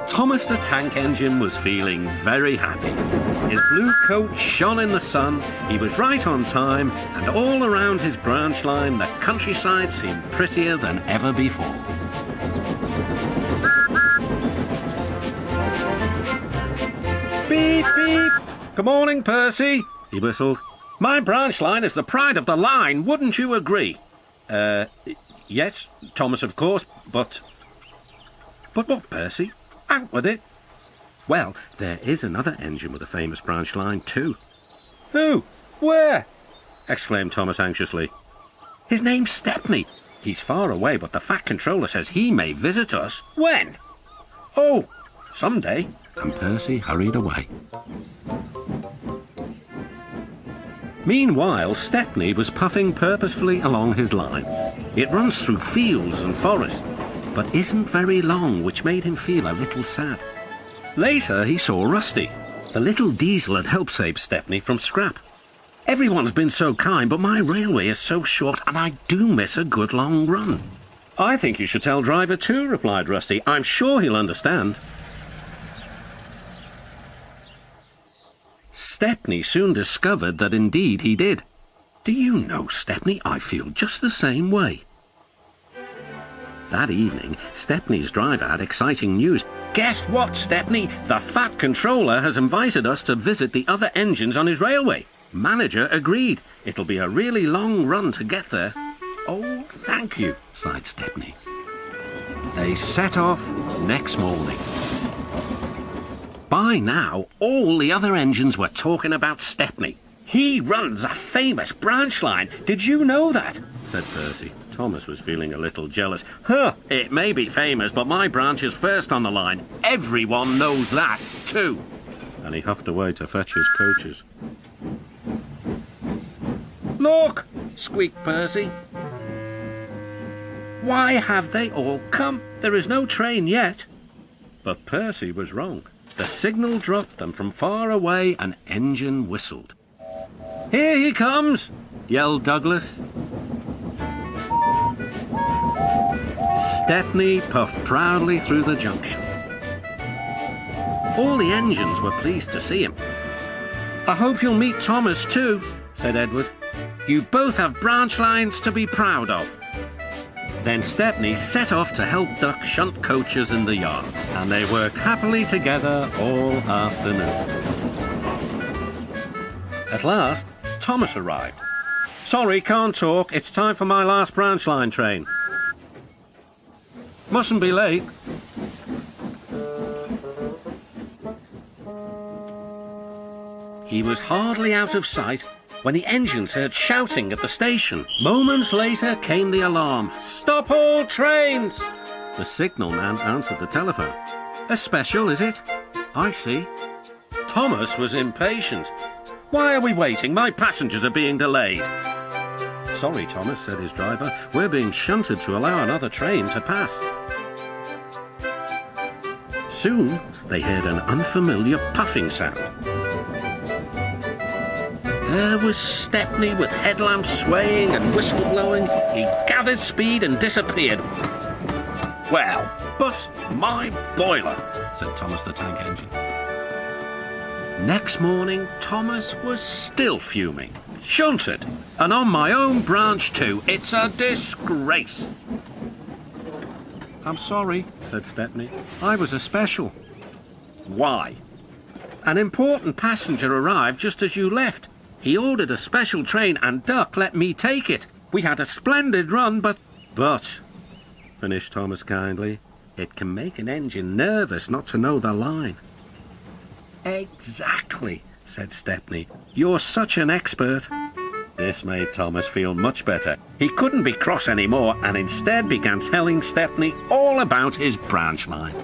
Thomas the Tank Engine was feeling very happy. His blue coat shone in the sun, he was right on time, and all around his branch line the countryside seemed prettier than ever before. Beep, beep. Good morning, Percy, he whistled. My branch line is the pride of the line, wouldn't you agree? Yes, Thomas, of course, but... But what, Percy? Out with it. Well, there is another engine with a famous branch line too. Who? Where? Exclaimed Thomas anxiously. His name's Stepney. He's far away, but the Fat Controller says he may visit us. When? Oh, someday. And Percy hurried away. Meanwhile, Stepney was puffing purposefully along his line. It runs through fields and forests, but isn't very long, which made him feel a little sad. Later, he saw Rusty. The little diesel had helped save Stepney from scrap. Everyone's been so kind, but my railway is so short, and I do miss a good long run. I think you should tell Driver too, replied Rusty. I'm sure he'll understand. Stepney soon discovered that indeed he did. Do you know, Stepney, I feel just the same way. That evening, Stepney's driver had exciting news. Guess what, Stepney? The Fat Controller has invited us to visit the other engines on his railway. Manager agreed. It'll be a really long run to get there. Oh, thank you, sighed Stepney. They set off next morning. By now, all the other engines were talking about Stepney. He runs a famous branch line. Did you know that? Said Percy. Thomas was feeling a little jealous. Huh, it may be famous, but my branch is first on the line. Everyone knows that, too. And he huffed away to fetch his coaches. Look, squeaked Percy. Why have they all come? There is no train yet. But Percy was wrong. The signal dropped, and from far away an engine whistled. Here he comes, yelled Douglas. Stepney puffed proudly through the junction. All the engines were pleased to see him. I hope you'll meet Thomas too, said Edward. You both have branch lines to be proud of. Then Stepney set off to help Duck shunt coaches in the yards, and they worked happily together all afternoon. At last, Thomas arrived. Sorry, can't talk. It's time for my last branch line train. Mustn't be late. He was hardly out of sight when the engines heard shouting at the station. Moments later came the alarm. Stop all trains! The signalman answered the telephone. A special, is it? I see. Thomas was impatient. Why are we waiting? My passengers are being delayed. Sorry, Thomas, said his driver. We're being shunted to allow another train to pass. Soon, they heard an unfamiliar puffing sound. There was Stepney with headlamps swaying and whistle blowing. He gathered speed and disappeared. Well, bust my boiler, said Thomas the Tank Engine. Next morning, Thomas was still fuming. Shunted, and on my own branch too. It's a disgrace. I'm sorry, said Stepney. I was a special. Why? An important passenger arrived just as you left. He ordered a special train and Duck let me take it. We had a splendid run, but, finished Thomas kindly, it can make an engine nervous not to know the line. Exactly, said Stepney. You're such an expert. This made Thomas feel much better. He couldn't be cross anymore and instead began telling Stepney all about his branch line.